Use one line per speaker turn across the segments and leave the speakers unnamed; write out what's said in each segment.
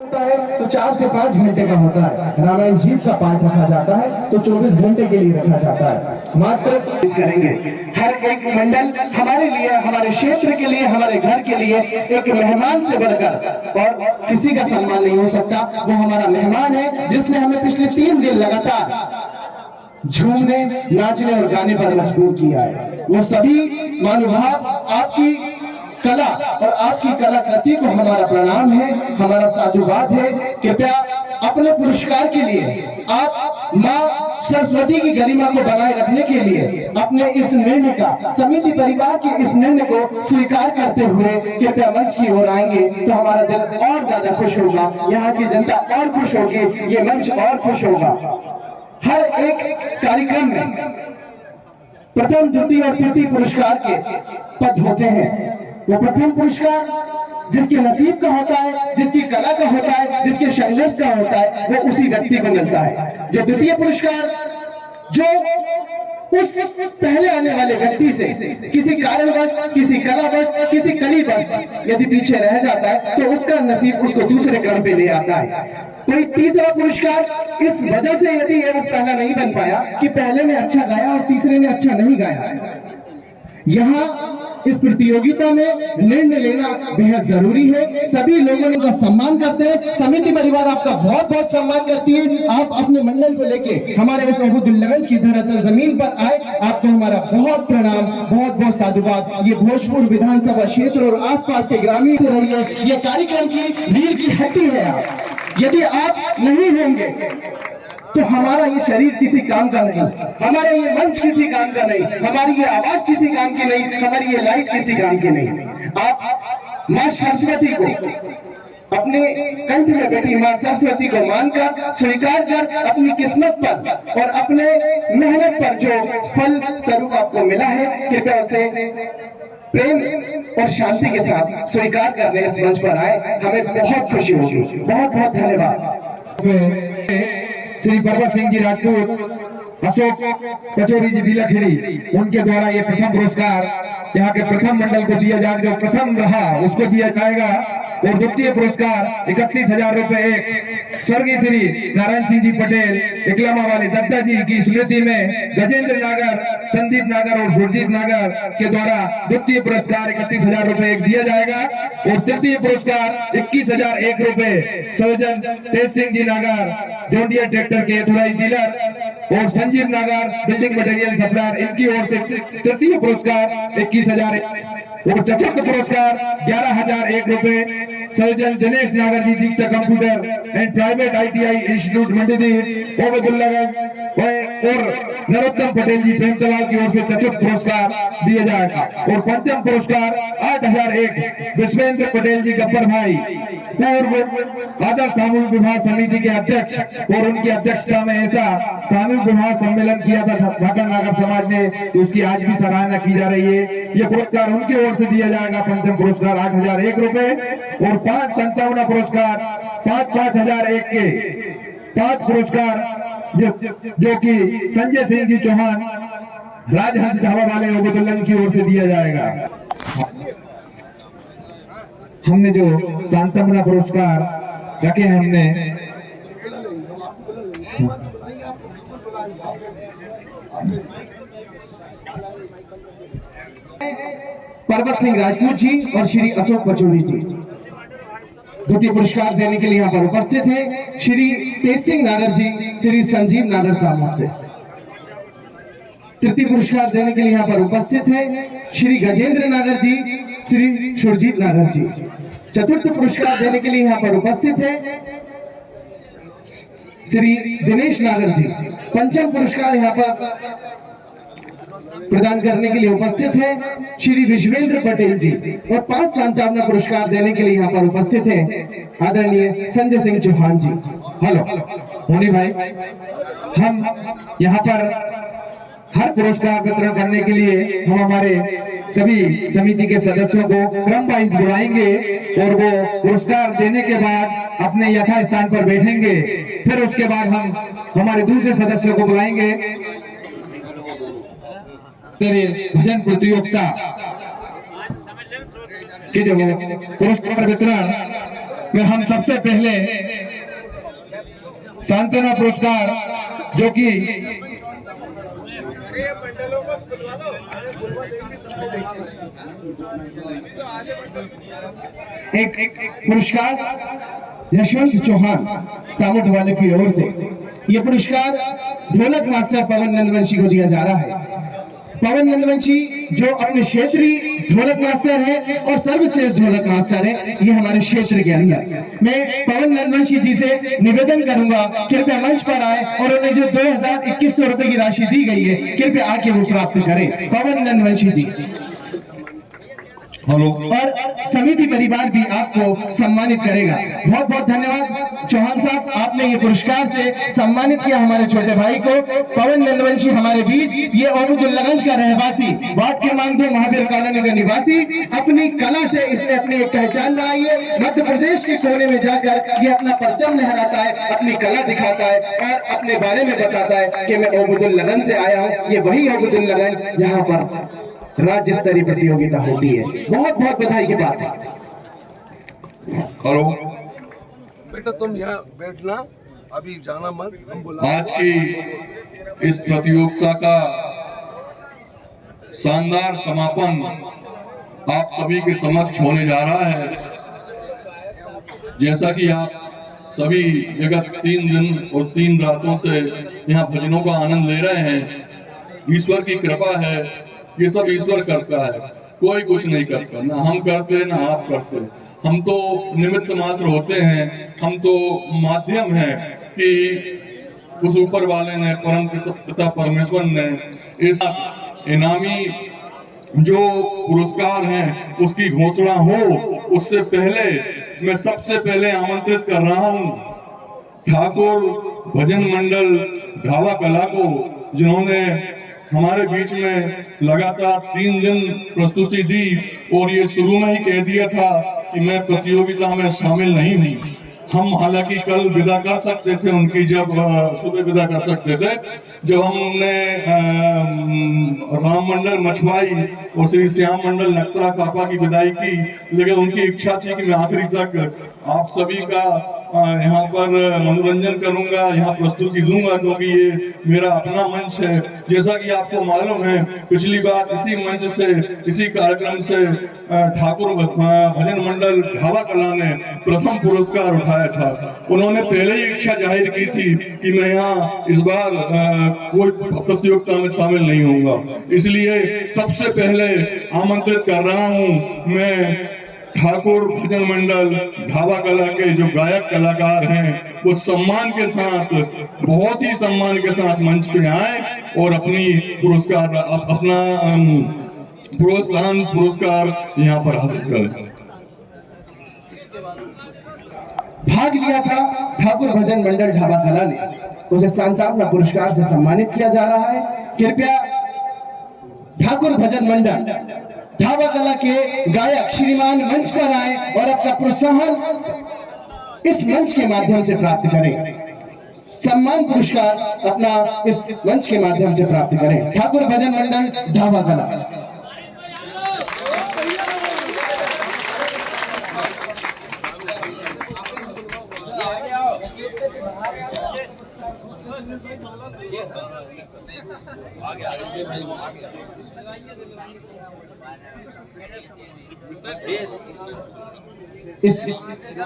होता है तो 4 से 5 घंटे का होता है। रामायण जी का पाठ रखा जाता है तो 24 घंटे के लिए रखा जाता है। मात्र करेंगे हर एक मंडल हमारे लिए, हमारे क्षेत्र के लिए, हमारे घर के लिए एक मेहमान से बढ़कर और किसी का सम्मान नहीं हो सकता। वो हमारा मेहमान है जिसने हमें पिछले 3 दिन लगातार झूमने, नाचने और गाने पर मजबूर किया है। वो सभी महानुभाव आपकी कला और आपकी कलाकृति को हमारा प्रणाम है, हमारा साधुवाद है। कृपया अपने पुरस्कार के लिए आप मां सरस्वती की गरिमा को बनाए रखने के लिए अपने इस निर्णय का, समिति परिवार के इस निर्णय को स्वीकार करते हुए कृपया मंच की ओर आएंगे तो हमारा दिल और ज्यादा खुश होगा, यहाँ की जनता और खुश होगी, ये मंच और खुश होगा। हर एक कार्यक्रम में प्रथम, द्वितीय और तृतीय पुरस्कार के पद होते हैं। वो प्रथम पुरस्कार जिसके नसीब का होता है, जिसकी कला का होता है, जिसके संघर्ष का होता है, वो उसी व्यक्ति को मिलता है। जो द्वितीय पुरस्कार जो उस पहले आने वाले व्यक्ति से किसी कारणवश, किसी कलावश, किसी कलीवश यदि पीछे रह जाता है तो उसका नसीब उसको दूसरे क्रम पे ले आता है। कोई तीसरा पुरस्कार इस वजह से यदि वो पहला नहीं बन पाया कि पहले ने अच्छा गाया और तीसरे ने अच्छा नहीं गाया। यहाँ इस प्रतियोगिता में निर्णय लेना बेहद जरूरी है। सभी लोगों का सम्मान करते हैं, समिति परिवार आपका बहुत बहुत सम्मान करती है। आप अपने मंडल को लेके हमारे इस अहूदुल्लागंज की धरातल जमीन पर आए, आपको हमारा बहुत प्रणाम, बहुत बहुत साधुवाद। ये भोजपुर विधानसभा क्षेत्र और आसपास के ग्रामीण रहिए, ये कार्यक्रम की रीढ़ की हड्डी है। आप यदि आप नहीं होंगे तो हमारा ये शरीर किसी काम का नहीं, हमारा ये मंच किसी काम का नहीं, हमारी ये आवाज किसी काम की नहीं, हमारी ये लाइट किसी काम की नहीं। आप मां सरस्वती को अपने कंठ में बैठी मां सरस्वती को मानकर, स्वीकार कर अपनी किस्मत पर और अपने मेहनत पर जो फल स्वरूप आपको मिला है, कृपया उसे प्रेम और शांति के साथ स्वीकार करने इस मंच पर आए। हमें बहुत खुशी होगी। बहुत बहुत धन्यवाद।
श्री पर्वत सिंह जी राजपूत, अशोक कचोरी जी बिलखेड़ी, उनके द्वारा ये प्रथम पुरस्कार यहाँ के प्रथम मंडल को दिया जाएगा। जो प्रथम रहा उसको दिया जाएगा। और द्वितीय पुरस्कार 31,000 रुपए स्वर्गीय श्री नारायण सिंह जी पटेल इकलामा वाले दत्ता जी की स्मृति में गजेंद्र नागर, संदीप नागर और सुरजीत नागर के द्वारा द्वितीय पुरस्कार 31,000 रुपए दिया जाएगा। और तृतीय पुरस्कार 21,001 रुपए संयोजन तेज सिंह जी नागर, जोंडिया ट्रैक्टर के एथोराइज डीलर, और संजीव नागर बिल्डिंग मटेरियल सप्लायर, इनकी ओर से तृतीय पुरस्कार 21,000। और चतुर्थ पुरस्कार 11,001 रुपए संयोजन Dinesh Nagar ji, Diksha computer and private ITI institute Mandideep Obedullaganj, और नरोत्तम पटेल जी प्रेमतलाव की ओर से चतुर्थ पुरस्कार दिया जाएगा। और पंचम पुरस्कार 8,001 विश्वेंद्र पटेल जी गब्बर भाई, पूर्व आदर्श सामूहिक विवाह समिति के अध्यक्ष, और उनकी अध्यक्षता में ऐसा सामूहिक विवाह सम्मेलन किया था ढाका नागर समाज ने, तो उसकी आज भी सराहना की जा रही है। ये पुरस्कार उनकी ओर से दिया जाएगा। पंचम पुरस्कार 8,001 रुपए और 5 संतावना पुरस्कार 5,5,001 के 5 पुरस्कार जो कि संजय सिंह जी चौहान राजहंस ढाबा वाले ओबेदुल्लागंज की ओर से दिया जाएगा। हमने जो सांत्वना पुरस्कार रखे हैं, हमने
पर्वत सिंह राजपूत जी और श्री अशोक कचोरी जी द्वितीय पुरस्कार देने के लिए यहाँ पर उपस्थित हैं। श्री तेज सिंह नागर जी, श्री संजीव नागर दामोद से तृतीय पुरस्कार देने के लिए यहाँ पर उपस्थित हैं। श्री गजेंद्र नागर जी, श्री सुरजीत नागर जी। चतुर्थ पुरस्कार देने के लिए यहाँ पर उपस्थित हैं श्री दिनेश नागर जी। पंचम पुरस्कार यहाँ पर प्रदान करने के लिए उपस्थित हैं श्री विश्वेंद्र पटेल जी। और 5 सांत्वना पुरस्कार देने के लिए यहाँ पर उपस्थित हैं आदरणीय संजय सिंह चौहान जी। हेलो मोनी भाई, हम यहाँ पर हर पुरस्कार वितरण करने के लिए हम हमारे सभी समिति के सदस्यों को क्रम वाइज बुलाएंगे और वो पुरस्कार देने के बाद अपने यथा स्थान पर बैठेंगे। फिर उसके बाद हम हमारे दूसरे सदस्यों को बुलाएंगे। तेरे भजन प्रतियोगिता के जो पुरस्कार वितरण
में हम सबसे पहले सांत्वना पुरस्कार जो कि
एक पुरस्कार यशवंत चौहान तामुट वाले की ओर से ये पुरस्कार ढोलक मास्टर पवन नंदवंशी को दिया जा रहा है। पवन नंदवंशी जो अपने क्षेत्रीय ढोलक मास्टर है और सर्वश्रेष्ठ ढोलक मास्टर है ये हमारे क्षेत्र के अंदर। मैं पवन नंदवंशी जी से निवेदन करूंगा कृपया मंच पर आए और उन्हें जो 2100 रुपए की राशि दी गई है कृपया आके वो प्राप्त करें। पवन नंदवंशी जी और समिति परिवार भी आपको सम्मानित करेगा। बहुत बहुत धन्यवाद चौहान साहब, आपने ये पुरस्कार से सम्मानित किया हमारे छोटे भाई को। पवन नंदवंशी हमारे बीच, ये ओबुदुल्लागंज का रहवासी, वार्ड क्रमांक 2 महावीर कॉलोनी का निवासी, अपनी कला से इसने अपनी एक पहचान बनाई है। मध्य प्रदेश के कोने में जाकर ये अपना परचम लहराता है, अपनी कला दिखाता है और अपने बारे में बताता है कि मैं ओबुदुल्लागंज से आया हूँ। ये वही ओबुदुल्लागंज जहाँ पर राज्य स्तरीय प्रतियोगिता होती है। बहुत बहुत बधाई की बात है।
हेलो
बेटा तुम यहाँ बैठना, अभी जाना मत, हम बुला।
आज की इस प्रतियोगिता का शानदार समापन आप सभी के समक्ष होने जा रहा है। जैसा कि आप सभी विगत 3 दिन और 3 रातों से यहाँ भजनों का आनंद ले रहे हैं, ईश्वर की कृपा है, ये सब ईश्वर करता है, कोई कुछ नहीं करता, ना हम करते ना आप करते। हम तो निमित्त मात्र होते हैं, हम तो माध्यम हैं कि उस ऊपर वाले ने, परम पिता परमेश्वर ने इस इनामी जो पुरस्कार हैं उसकी घोषणा हो उससे पहले मैं सबसे पहले आमंत्रित कर रहा हूं ठाकुर भजन मंडल ढाबा कला को, जिन्होंने हमारे बीच में लगातार 3 दिन प्रस्तुति दी और ये शुरू में ही कह दिया था कि मैं प्रतियोगिता में शामिल नहीं हूँ। हम हालांकि कल विदा कर सकते थे उनकी, जब सुबह विदा कर सकते थे जब हमने राम मंडल मछुआई और श्री श्याम मंडल नक्तरा कापा की विदाई की, लेकिन उनकी इच्छा थी कि मैं आखिरी तक आप सभी का यहाँ पर मनोरंजन करूंगा, यहाँ प्रस्तुति दूंगा, क्योंकि ये मेरा अपना मंच है। जैसा कि आपको मालूम है पिछली बार इसी मंच से, इसी कार्यक्रम से ठाकुर भजन मंडल ढाबा कला ने प्रथम पुरस्कार उठाया था। उन्होंने पहले ही इच्छा जाहिर की थी कि मैं यहाँ इस बार कोई प्रतियोगिता में शामिल नहीं होऊंगा, इसलिए सबसे पहले आमंत्रित कर रहा हूँ मैं ठाकुर भजन मंडल ढाबा कला के जो गायक कलाकार हैं वो सम्मान के साथ, बहुत ही सम्मान के साथ मंच पे आए और अपनी पुरस्कार, अपना प्रोत्साहन पुरस्कार यहाँ पर हासिल करें।
भाग लिया था ठाकुर भजन मंडल ढाबा कला ने, उसे सांस्कृतिक पुरस्कार से सम्मानित किया जा रहा है। कृपया ठाकुर भजन मंडल ढाबा कला के गायक श्रीमान मंच पर आए और अपना प्रोत्साहन इस मंच के माध्यम से प्राप्त करें। सम्मान पुरस्कार अपना इस मंच के माध्यम से प्राप्त करें। ठाकुर भजन मंडल ढाबा कला।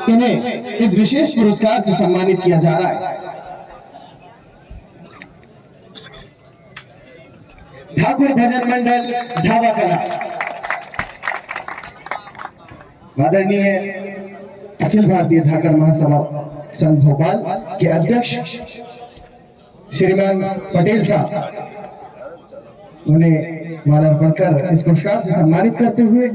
इन्हें इस विशेष पुरस्कार से सम्मानित किया जा रहा है। ठाकुर भजन मंडल ढाबा कला, आदरणीय अखिल भारतीय धाकड़ महासभा संघ भोपाल के अध्यक्ष श्रीमान पटेल साहब, उन्हें माला अर्पण कर इस पुरस्कार से सम्मानित करते हुए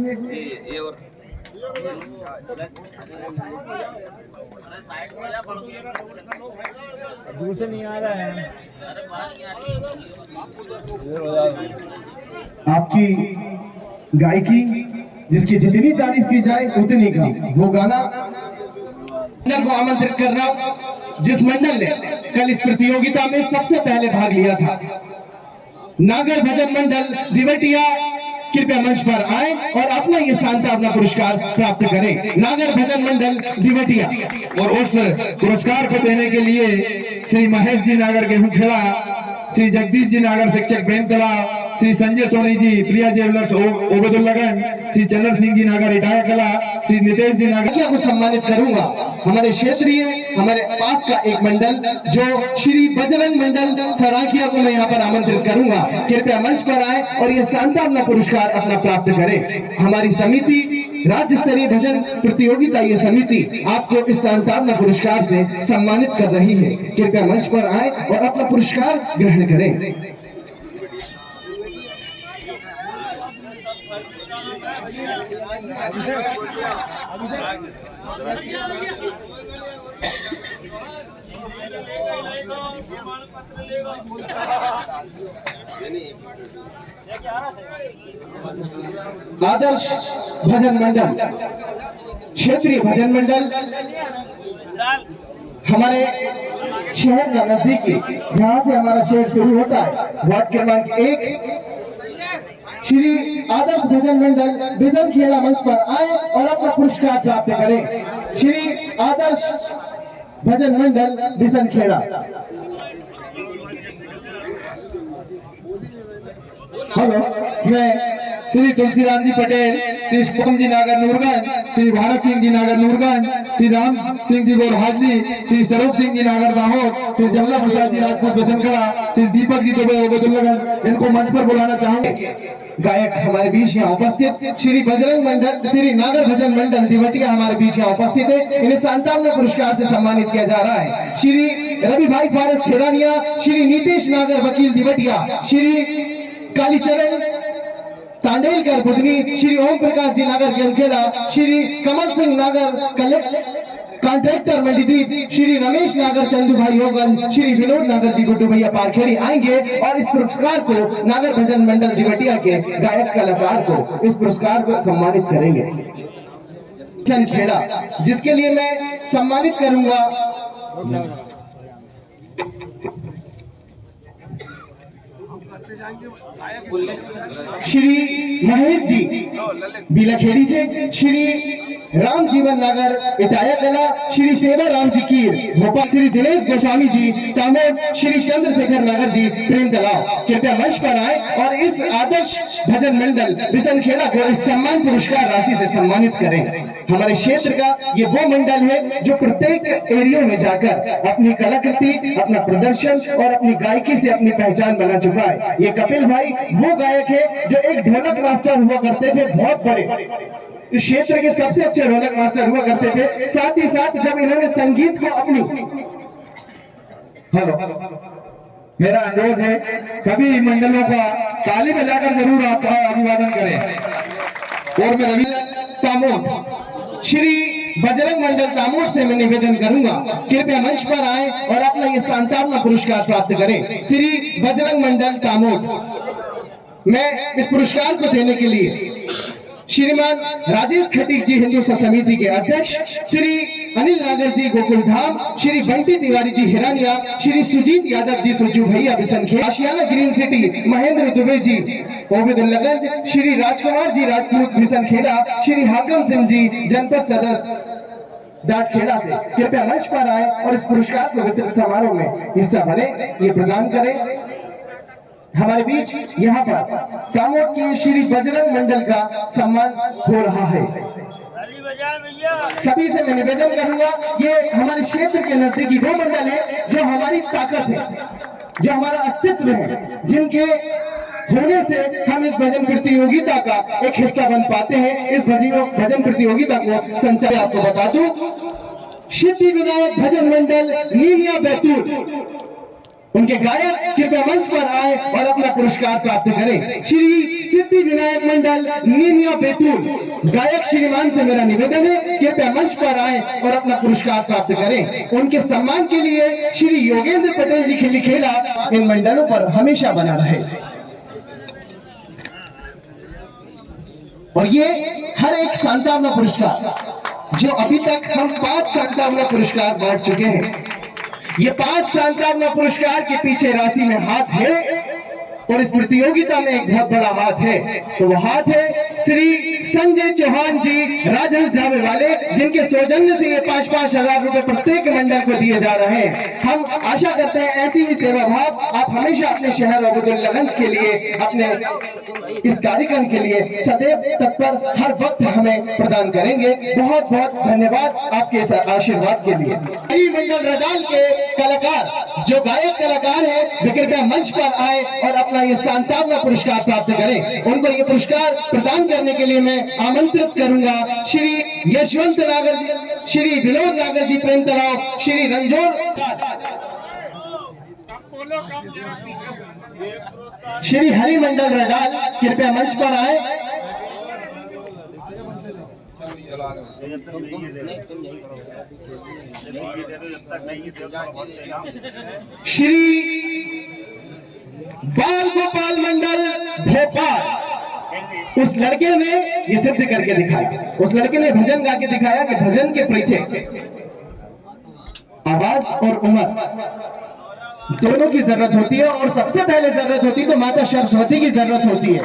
नहीं आ रहा है।
आपकी गायकी जिसकी जितनी तारीफ की जाए उतनी कम, वो गाना को आमंत्रित कर रहा हूं जिस मंडल ने कल इस प्रतियोगिता में सबसे पहले भाग लिया था। नागर भजन मंडल दिवटिया कृपया मंच पर आए और अपना ये सांत्वना पुरस्कार प्राप्त करें। नागर भजन मंडल दिवटिया।
और उस पुरस्कार को देने के लिए श्री महेश जी नागर गेहूंखेड़ा, श्री जगदीश जी नागर शिक्षक बेमतला, श्री संजय सोनी जी प्रिया ज्वेलर्स ओबेदुल्लागंज, श्री चंद्र सिंह जी नागर इटाया कला, श्री नितेश जी नागर
क्या को सम्मानित करूंगा। हमारे क्षेत्रीय हमारे पास का एक मंडल जो श्री बजरंग मंडल सराखिया को मैं यहाँ पर आमंत्रित करूंगा। कृपया मंच पर आए और ये सांत्वना पुरस्कार अपना प्राप्त करें। हमारी समिति राज्य स्तरीय भजन प्रतियोगिता ये समिति आपको इस सांत्वना पुरस्कार से सम्मानित कर रही है। कृपया मंच पर आए और अपना पुरस्कार ग्रहण करें। आदर्श भजन मंडल क्षेत्रीय भजन मंडल हमारे शहर का नजदीकी जहां से हमारा शहर शुरू होता है वार्ड क्रमांक 1 श्री आदर्श भजन मंडल बिजनखेड़ा मंच पर आए और अपना पुरस्कार प्राप्त करें। श्री आदर्श भजन मंडल बिजनखेड़ा।
हेलो, मैं श्री तुलसीराम जी पटेल, श्री स्पम जी नागर नूरगंज, श्री भारत सिंह जी नागर नूरगंज, श्री राम सिंह जी गोरहाजली, श्री स्वरूप सिंह जी नागर दाहोद, श्री जमला प्रसाद जी राजपूत बसनखड़ा, श्री दीपक जी दुबे ओबेदुल्लागंज, इनको मंच पर बुलाना चाहूंगा।
गायक हमारे बीच यहाँ उपस्थित श्री बजरंग मंडल श्री नागर भजन मंडल दिवटिया हमारे बीच यहाँ उपस्थित है। इन्हें सांत्वना पुरस्कार से सम्मानित किया जा रहा है। श्री रवि भाई फारस छेड़ानिया, श्री नीतीश नागर वकील दिवटिया, श्री कालीचरण तांडेलकर बुधनी, श्री ओम प्रकाश जी नागर गेमखेड़ा, श्री कमल सिंह नागर कॉन्ट्रैक्टर मंडीदीप, श्री रमेश नागर चंदू भाई होगन, श्री विनोद नागर जी गुड्डू भैया पारखेड़ी आएंगे और इस पुरस्कार को नागर भजन मंडल दिवटिया के गायक कलाकार को इस पुरस्कार को सम्मानित करेंगे। खेड़ा जिसके लिए मैं सम्मानित करूंगा श्री महेश जी बिलखेड़ी से, श्री राम जीवन नागर इटाया कला, श्री सेवा राम जी कीर भोपाल, श्री दिनेश गोस्वामी जी तामोद, श्री चंद्रशेखर नागर जी प्रेम तलाव। कृपया मंच पर आए और इस आदर्श भजन मंडल बिजनखेड़ा को इस सम्मान पुरस्कार राशि से सम्मानित करें। हमारे क्षेत्र का ये वो मंडल है जो प्रत्येक एरिया में जाकर अपनी कलाकृति, अपना प्रदर्शन और अपनी गायकी से अपनी पहचान बना चुका है। ये कपिल भाई वो गायक है जो एक ढोलक मास्टर हुआ करते थे, बहुत बड़े इस क्षेत्र के सबसे अच्छे ढोलक मास्टर हुआ करते थे। साथ ही साथ जब इन्होंने संगीत को अपनी
मेरा अनुरोध है सभी मंडलों का ताली बजाकर जरूर आपका अभिवादन करें। और मैं रवि
तामोद श्री बजरंग मंडल तामोद से मैं निवेदन करूंगा कृपया मंच पर आए और अपना ये सांत्वना पुरस्कार प्राप्त करें। श्री बजरंग मंडल तामोद मैं इस पुरस्कार को देने के लिए श्रीमान राजेश खटीक जी हिंदू समिति के अध्यक्ष, श्री अनिल नागर जी गोकुल धाम, श्री बंटी तिवारी जी हिरानिया, श्री सुजीत यादव जी सुजू भैया बिसनखेड़ा, आशियाना ग्रीन सिटी महेंद्र दुबे जी ओबेदुल्लागंज, श्री राजकुमार जी राजपूत बिसनखेड़ा, श्री हाकम सिंह जी जनपद सदस्य डाटखेड़ा से। कृपया मंच पर आए और इस पुरस्कार को वितरित समारोह में हिस्सा बने, ये प्रदान करें। हमारे बीच यहाँ पर तामोद के श्री बजरंग मंडल का सम्मान हो रहा है। सभी से मैं निवेदन करूंगा, ये हमारे क्षेत्र के नजदीकी वो मंडल है जो हमारी ताकत है, जो हमारा अस्तित्व है, जिनके होने से हम इस भजन प्रतियोगिता का एक हिस्सा बन पाते हैं। इस भजन प्रतियोगिता को संचालन आपको बता दूं, सिद्धि विनायक भजन मंडल नीमिया बैतूल उनके गायक कृपया मंच पर आए और अपना पुरस्कार प्राप्त करें। श्री सिद्धि विनायक मंडल नीमिया बैतूल गायक श्रीमान से मेरा निवेदन है कृपया मंच पर आए और अपना पुरस्कार प्राप्त करें। उनके सम्मान के लिए श्री योगेंद्र पटेल जी खिलीखेड़ा इन मंडलों पर हमेशा बना रहे। और ये हर एक सांत्वना पुरस्कार जो अभी तक हम 5 सांत्वना पुरस्कार बांट चुके हैं, ये 5 सांत्वना पुरस्कार के पीछे राशि में हाथ है और इस प्रतियोगिता में एक बहुत बड़ा हाथ है, तो वो हाथ है श्री संजय चौहान जी राजहंस ढाबे वाले, जिनके सौजन्य से ये 5-5 हजार रुपए प्रत्येक मंडल को दिए जा रहे हैं। हम आशा करते हैं ऐसी ही सेवा भाव आप हमेशा अपने शहर अब्दुल्लागंज के लिए, अपने इस कार्यक्रम के लिए सदैव तत्पर हर वक्त हमें प्रदान करेंगे। बहुत बहुत धन्यवाद आपके इस आशीर्वाद के लिए। मंडल रडाल के कलाकार जो गायक कलाकार हैं, वे कृपया मंच पर आए और अपना ये सांत्वना पुरस्कार प्राप्त करें। उनको ये पुरस्कार प्रदान करने के लिए मैं आमंत्रित करूंगा श्री यशवंत नागर जी, श्री विनोद नागर जी प्रेम तलाव, श्री रंजोर, श्री हरि मंडल रडाल कृपया मंच पर आए। श्री बाल गोपाल मंडल भोपाल, उस लड़के ने ये सिद्ध करके दिखाया, उस लड़के ने भजन गा के दिखाया कि भजन के पीछे आवाज और उम्र दोनों की जरूरत होती है, और सबसे पहले जरूरत होती है तो माता सरस्वती की जरूरत होती है।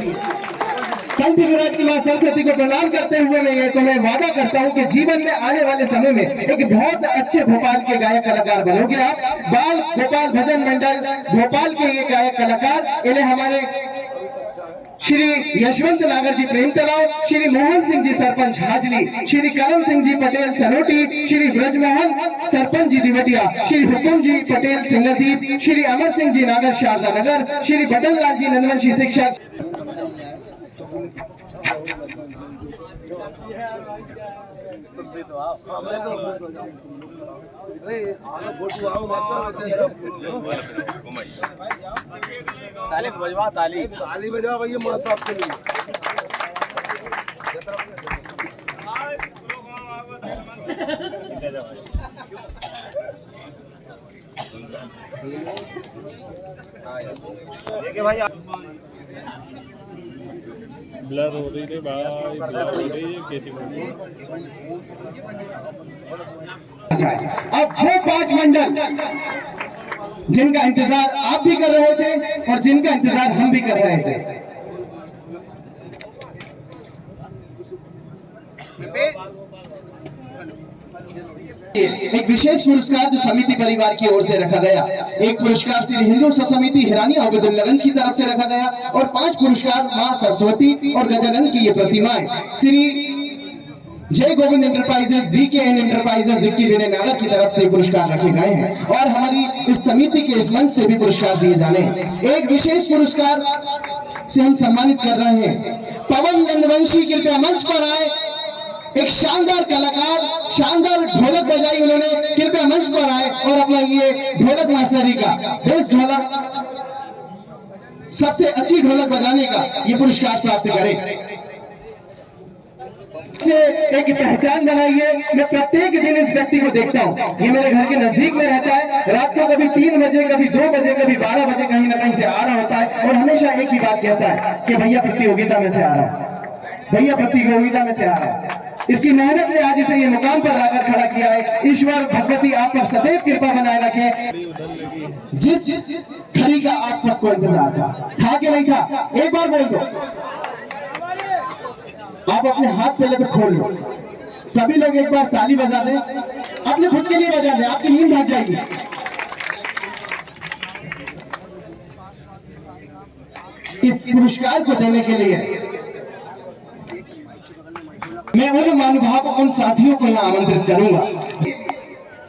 संत विराज की मां सरस्वती को प्रणाम करते हुए मैं वादा करता हूं कि जीवन में आने वाले समय में एक बहुत अच्छे भोपाल के गायक कलाकार बनोगे आप। बाल गोपाल भजन मंडल भोपाल के ये गायक कलाकार, इन्हें हमारे श्री यशवंत नागर जी प्रेम तलाव, श्री मोहन सिंह जी सरपंच हाजली, श्री करण सिंह जी पटेल सनोटी, श्री ब्रजमोहन सरपंच जी दिवटिया, श्री हुकुम जी पटेल सिंगदीप, श्री अमर सिंह जी नागर शारदा नगर, श्री बटन लाल जी नंदवंशी शिक्षक।
ताली बजवा, ताली
बजा भैया मां साहब के लिए।
देखिए भाई ब्लर हो रही है भाई, ब्लर हो रही है कैसी
अब वो 5 मंडल जिनका इंतजार आप भी कर रहे थे और जिनका इंतजार हम भी कर रहे थे, एक विशेष पुरस्कार जो समिति परिवार की ओर से रखा गया। एक पुरस्कार श्री हिंदू सब समिति हिरानी अब्दुल्लागंज की तरफ से रखा गया, और 5 पुरस्कार मां सरस्वती और गजानन की ये प्रतिमाएं श्री जय गोविंद एंटरप्राइजेस, VKN एंटरप्राइजेस दिक्की विनय नागर की तरफ से पुरस्कार रखे गए हैं, और हमारी इस समिति के इस मंच से भी पुरस्कार दिए जाने हैं। एक विशेष पुरस्कार से हम सम्मानित कर रहे हैं पवन नंदवंशी, कृपया मंच पर आए। एक शानदार कलाकार, शानदार ढोलक बजाई उन्होंने, कृपया मंच पर आए और अपना ये ढोलक मास्टरी का बेस्ट ढोलक, सबसे अच्छी ढोलक बजाने का ये पुरस्कार प्राप्त करें। से एक पहचान बनाइए। मैं प्रत्येक दिन इस व्यक्ति को देखता हूँ, ये मेरे घर के नजदीक में रहता है, रात को कभी 3 बजे, कभी 2 बजे, कभी 12 बजे कहीं ना कहीं से आ रहा होता है, और हमेशा एक ही बात कहता है कि भैया प्रतियोगिता में से आ रहा है, भैया प्रतियोगिता में से आ रहा है। इसकी मेहनत ने आज इसे ये मुकाम पर लाकर खड़ा किया है। ईश्वर भगवती आप पर सदैव कृपा बनाए रखे। जिस घड़ी का आप सबको इंतजार था कि नहीं था? एक बार बोल दो। आप अपने हाथ पहले तो खोल लो, सभी लोग एक बार ताली बजा दें, अपने खुद के लिए बजा दें, आपकी नींद भाग जाएगी। इस पुरस्कार को देने के लिए मैं उन महानुभाव, उन साथियों को यहाँ आमंत्रित करूंगा।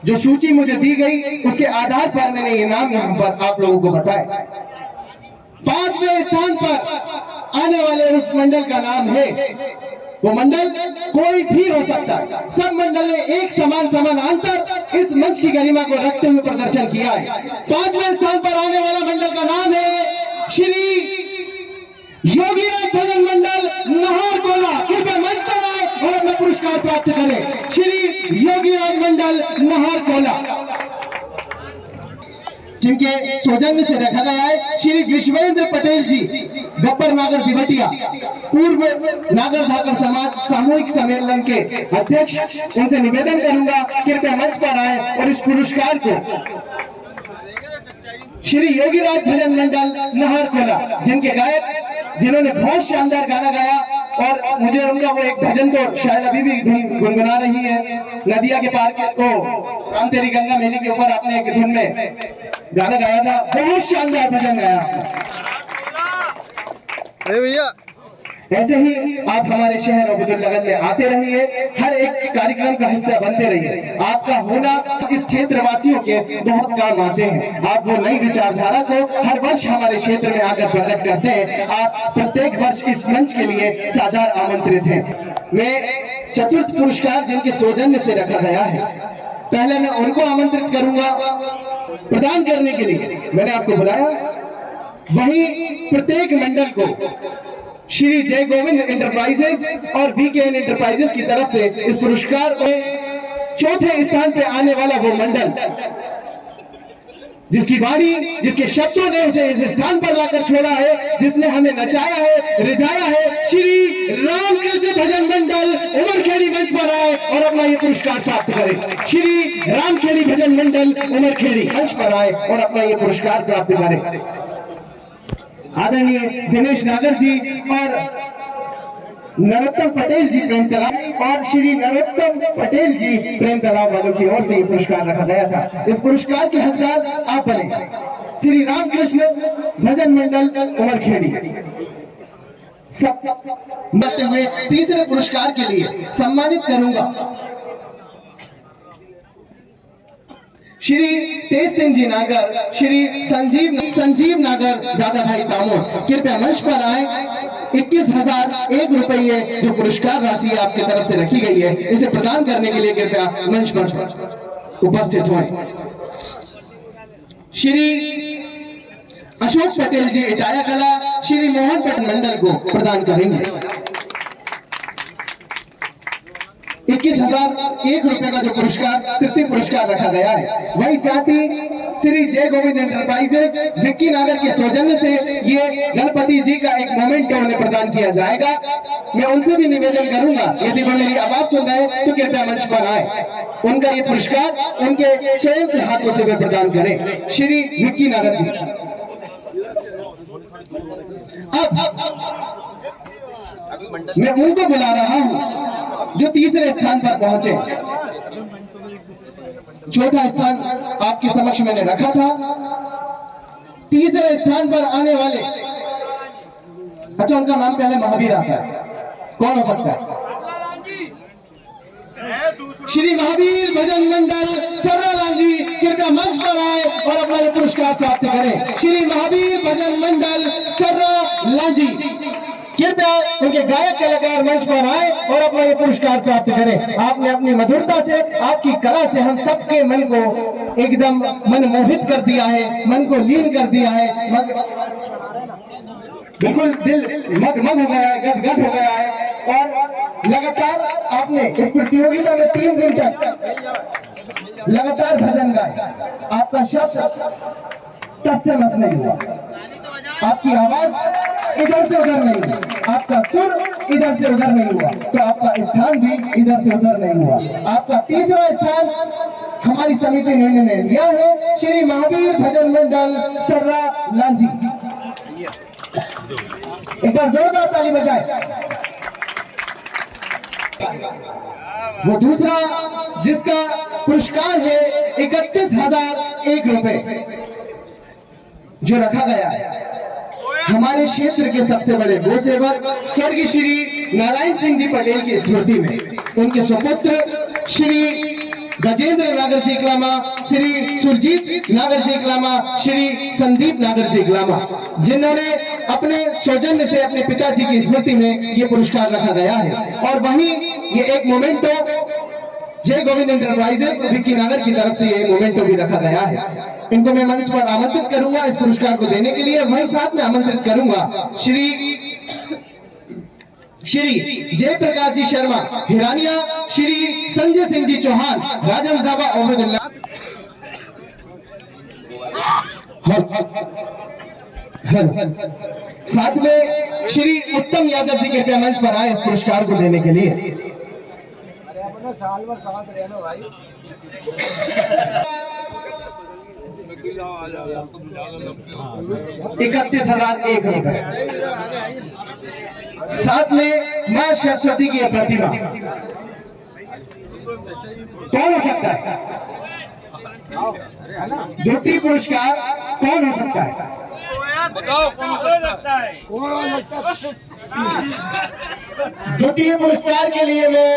जो सूची मुझे दी गई उसके आधार पर मैंने ये नाम यहाँ पर आप लोगों को बताया। 5वें स्थान पर आने वाले उस मंडल का नाम है, वो मंडल कोई भी हो सकता है, सब मंडल ने एक समान समानांतर इस मंच की गरिमा को रखते हुए प्रदर्शन किया है। 5वें स्थान पर आने वाला मंडल का नाम है श्री योगीराज भजन मंडल नाहरकोला। कृपया मंच पर आए और अपना पुरस्कार प्राप्त करें। श्री योगीराज मंडल नाहरकोला, जिनके सौजन्य से रखा गया है श्री विश्वेंद्र पटेल जी, गब्बर नागर दिवटिया, पूर्व नागर धाकर समाज सामूहिक सम्मेलन के अध्यक्ष। उनसे निवेदन करूंगा कृपया मंच पर आए और इस पुरस्कार को श्री योगीराज भजन मंडल नाहरखोला, जिनके गायक जिन्होंने बहुत शानदार गाना गाया, और मुझे उनका वो एक भजन तो शायद अभी भी धुन गुनगुना रही है, नदिया के पार के तो राम तेरी गंगा मेली के ऊपर आपने एक धुन में गाना गाया था, बहुत शानदार भजन गाया आपने।
भैया
ऐसे ही आप हमारे शहर और बुजुर्गनगर में आते रहिए, हर एक कार्यक्रम का हिस्सा बनते रहिए। आपका होना इस क्षेत्र वासियों के बहुत काम आते हैं। आप वो नई विचारधारा को हर वर्ष हमारे क्षेत्र में आकर प्रकट करते हैं। आप प्रत्येक वर्ष इस मंच के लिए सादर आमंत्रित हैं। मैं चतुर्थ पुरस्कार जिनके सौजन्य से रखा गया है, पहले मैं उनको आमंत्रित करूंगा प्रदान करने के लिए मैंने आपको बुलाया। वही प्रत्येक मंडल को श्री जय गोविंद एंटरप्राइजेस और वीकेएन एंटरप्राइजेस की तरफ से इस पुरस्कार को चौथे स्थान पे आने वाला वो मंडल जिसकी वाणी, जिसके शब्दों ने उसे इस स्थान पर लाकर छोड़ा है, जिसने हमें नचाया है, रिझाया है, श्री रामकृष्ण भजन मंडल उमरखेड़ी मंच पर आए और अपना ये पुरस्कार प्राप्त करे। श्री रामखेड़ी भजन मंडल उमरखेड़ी मंच पर आए और अपना ये पुरस्कार प्राप्त करे। आदरणीय दिनेश नागर जी और नरोत्तम पटेल जी प्रेम तालाब और श्री नरोत्तम पटेल जी प्रेम तालाब वालों की ओर से ये पुरस्कार रखा गया था। इस पुरस्कार के हकदार आप बने। श्री रामकृष्ण भजन मंडल उमरखेड़ी। बढ़ते हुए तीसरे पुरस्कार के लिए सम्मानित करूंगा श्री तेज सिंह जी नागर, श्री संजीव नागर, दादा भाई दामोद, कृपया मंच पर आए। 21,001 रुपये जो पुरस्कार राशि आपकी तरफ से रखी गई है, इसे प्रदान करने के लिए कृपया मंच पर उपस्थित हुए। श्री अशोक पटेल जी इटाया कला, श्री मोहन पटेल मंडल को प्रदान करेंगे। 21,001 रुपए का जो पुरस्कार तृतीय पुरस्कार रखा गया है, वही साथ ही श्री जय गोविंद एंटरप्राइजेस विक्की नागर के सौजन्य से ये गणपति जी का एक मोमेंटो उन्हें प्रदान किया जाएगा। मैं उनसे भी निवेदन करूंगा, यदि वो मेरी आवाज सुन रहे हैं तो कृपया मंच पर आए, उनका ये पुरस्कार उनके स्वयं के हाथों से वे प्रदान करें। श्री विक्की नागर जी। अब मैं उनको बुला रहा हूं जो तीसरे स्थान पर पहुंचे। चौथा स्थान आपके समक्ष मैंने रखा था। तीसरे स्थान पर आने वाले, अच्छा उनका नाम पहले महावीर आता है, कौन हो सकता है? श्री महावीर भजन मंडल सर्रालाल जी, कृपया मंच पर आए और अपना ये पुरस्कार प्राप्त करें। श्री महावीर भजन मंडल सर्रालाल जी, कृपया उनके गायक कलाकार मंच पर आए और अपना ये पुरस्कार प्राप्त करें। आपने अपनी मधुरता से, आपकी कला से हम सबके मन को एकदम मनमोहित कर दिया है, मन को लीन कर दिया है, बिल्कुल दिल मगमग हो गया है, गदगद हो गया है। और लगातार आपने इस प्रतियोगिता में 3 दिन तक लगातार भजन गाए, आपका शब्द तस से मस नहीं हुआ, आपकी आवाज इधर से उधर नहीं हुआ, आपका सुर इधर से उधर नहीं हुआ, तो आपका स्थान भी इधर से उधर नहीं हुआ। आपका तीसरा स्थान हमारी समिति ने निर्णय लिया है। श्री महावीर भजन मंडल सर्रालाल जी, एक बार जोरदार ताली बजाएं। वो दूसरा जिसका पुरस्कार है 31,001 रुपए जो रखा गया है, हमारे क्षेत्र के सबसे बड़े गो सेवक स्वर्गीय श्री नारायण सिंह जी पटेल की स्मृति में उनके सुपुत्र श्री गजेंद्र नागर जी कलामा, श्री सुरजीत नागर जी कलामा, श्री संदीप नागर जी कलामा, जिन्होंने अपने सौजन्य से अपने पिताजी की स्मृति में ये पुरस्कार रखा गया है। और वहीं ये एक मोमेंटो जय गोविंद एंटरप्राइजेस विक्की नागर की तरफ से ये मोमेंटो भी रखा गया है। इनको मैं मंच पर आमंत्रित करूंगा इस पुरस्कार को देने के लिए। वहीं साथ में आमंत्रित करूंगा श्री जयप्रकाश जी शर्मा हिरानिया, श्री संजय सिंह जी चौहान राजन ढाबा ओहदुल्ला, साथ में श्री उत्तम यादव जी कृपया मंच पर आए इस पुरस्कार को देने के लिए।
साल भर साथ रहना भाई।
31,001 रुपए। साथ में मां सरस्वती की प्रतिमा कौन हो सकता है? द्वितीय पुरस्कार कौन हो सकता है? द्वितीय पुरस्कार के लिए मैं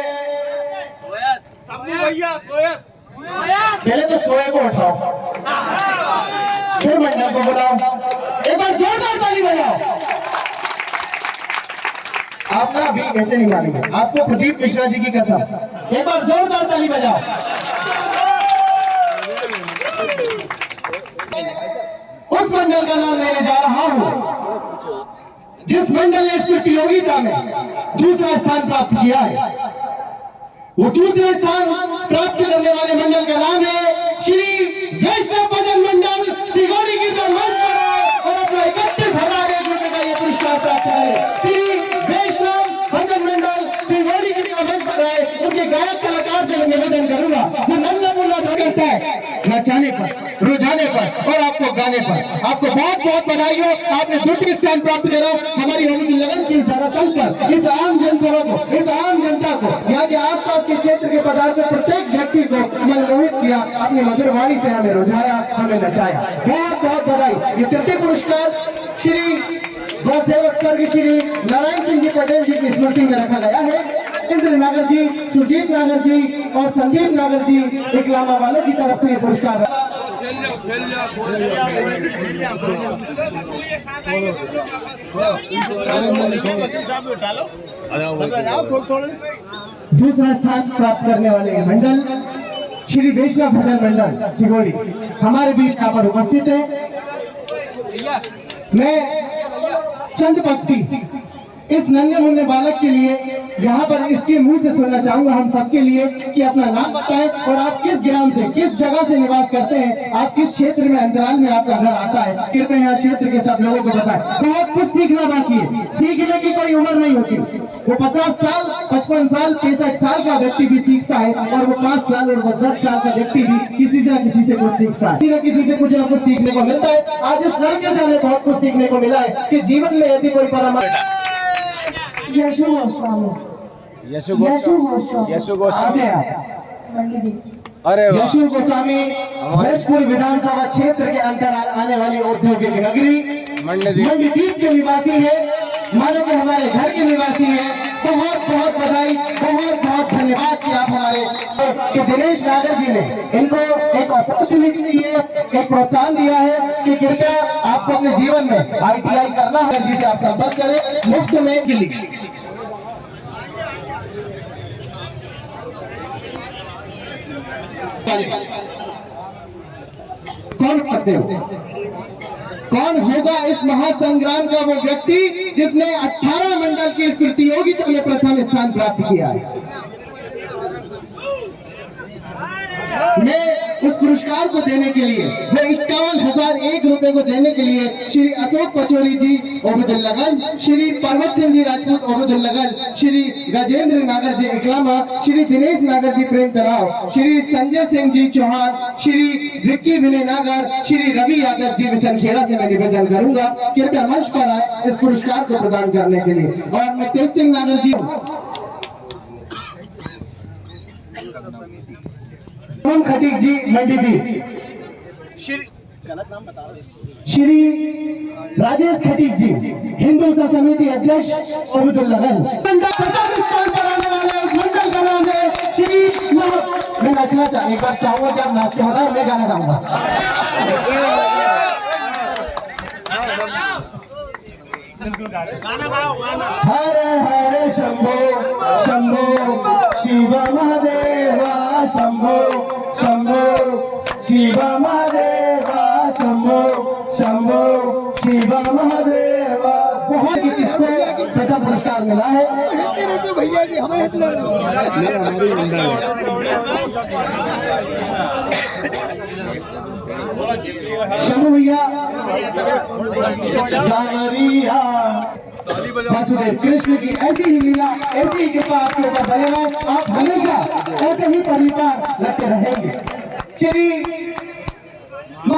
पहले तो सोए को उठाओ, फिर मंडल को बुलाओ, एक बार जोरदार ताली बजाओ। आप ना अभी ऐसे नहीं मानेंगे, आपको प्रदीप मिश्रा जी की कसम, एक बार जोरदार ताली बजाओ। उस मंडल का नाम लेने जा रहा हूं जिस मंडल ने इस प्रतियोगिता में दूसरा स्थान प्राप्त किया है। वो दूसरे स्थान प्राप्त करने वाले मंडल का नाम है श्री वैष्णव भजन मंडल सिगोड़ी की मंच पर है और अपना 31,001 रुपए का ये पुरस्कार प्राप्त करे। श्री वैष्णव भजन मंडल सिगोड़ी की मंच पर है। उनके गायक कलाकार से मैं निवेदन करूंगा, वो नन्ना मुन्ना करता है नचाने पर, रुझाने पर और आपको गाने पर। आपको बहुत बहुत बधाई हो, आपने द्वितीय स्थान प्राप्त करा। हमारी होली की लगन की धरातल पर इस आम जनसभा को, इस आम जनता को, यहाँ के आसपास के क्षेत्र के पदार्थ में प्रत्येक व्यक्ति को मनमोहित किया, अपनी मधुर वाणी से हमें रुझाया, हमें नचाया। बहुत बहुत बधाई। ये तृतीय पुरस्कार श्री गौ सेवक स्वर्ग श्री नारायण सिंह जी पटेल जी की स्मृति में रखा गया है। इंद्र नागर जी, सुजीत नागर जी और संदीप नागर जी इकलामा वालों की तरफ से ये पुरस्कार है। दूसरा स्थान प्राप्त करने वाले मंडल श्री वैष्णव भजन मंडल सिगोड़ी हमारे बीच यहाँ पर उपस्थित है। मैं चंद पंक्ति इस नन्हे मुन्ने बालक के लिए यहाँ पर इसके मुंह से सुनना चाहूंगा, हम सबके लिए, कि अपना नाम बताएं और आप किस ग्राम से, किस जगह से निवास करते हैं, आप किस क्षेत्र में अंतराल में आपका घर आता है। कृपया यहाँ क्षेत्र के सब लोगों को बताएं। बहुत कुछ सीखना बाकी है, सीखने की कोई उम्र नहीं होती। वो 50 साल, 55 साल, 65 साल का व्यक्ति भी सीखता है और वो 5 साल और वो 10 साल का व्यक्ति भी किसी न किसी से कुछ सीखता है, किसी न किसी से कुछ न कुछ सीखने को मिलता है। आज इस लड़के से हमें बहुत कुछ सीखने को मिला है कि जीवन में यदि कोई परामर्श
यशु गोस्वामी
अरे
यशु गोस्वामी भोजपुर विधानसभा क्षेत्र के अंतर्गत आने वाली औद्योगिक नगरी मंडीदीप के निवासी है, मानो कि हमारे घर के निवासी है। बहुत बहुत बधाई, बहुत बहुत धन्यवाद कि आप हमारे कि दिनेश नागर जी ने इनको एक अपॉर्चुनिटी दी है, एक प्रोत्साहन दिया है कि कृपया आपको अपने जीवन में ITI करना है, जिसे आप संपर्क करें मुफ्त में के लिए। कौन करते हो? कौन होगा इस महासंग्राम का वो व्यक्ति जिसने 18 मंडल की इस प्रतियोगिता में प्रथम स्थान प्राप्त किया है? मैं उस पुरस्कार को देने के लिए, मैं 51,001 रुपए को देने के लिए श्री अशोक पचौरी जी ओबेदुल्लागंज, श्री पर्वत सिंह जी राजपूत ओबेदुल्लागंज, श्री गजेंद्र नागर जी इकलामा, श्री दिनेश नागर जी प्रेम तलाव, श्री संजय सिंह जी चौहान, श्री विक्की विनय नागर, श्री रवि यादव जी विसनखेड़ा से मैं निवेदन करूंगा कृपया मंच पर आए इस पुरस्कार को प्रदान करने के लिए। और मैं तेज सिंह नागर जी, खटीक जी मंडीदीप, श्री राजेश खटीक जी हिंदू सा समिति अध्यक्ष ओबेदुल्लागंज। प्रथम स्थान पर आने वाले उस मंडल का नाम है श्री मैं नाचना एक बार चाहूंगा कि आप नाच के बताओ, मैं गाना गाऊंगा। हर हर शंभो शंभो शिव महादेवा, शंभो शंभो शिव महादेवा, शंभो शंभो शिव महादेवा। बहुत इसको प्रथम पुरस्कार मिला है। भैया जी हमें हमारी शंभू भैया सावरिया वासुदेव कृष्ण की ऐसी ही लीला, ऐसी ही कृपा आपके ऊपर बने रहे, आप हमेशा ऐसे ही परिवार रखते रहेंगे। श्री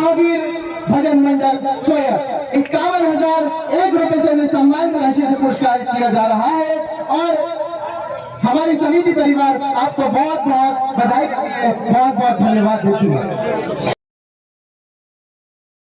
महावीर भजन मंडल सोयर 51,001 रुपए से उन्हें सम्मानित राशि से पुरस्कार किया जा रहा है। और हमारी समिति परिवार आपको बहुत बहुत बधाई, बहुत बहुत धन्यवाद देती है।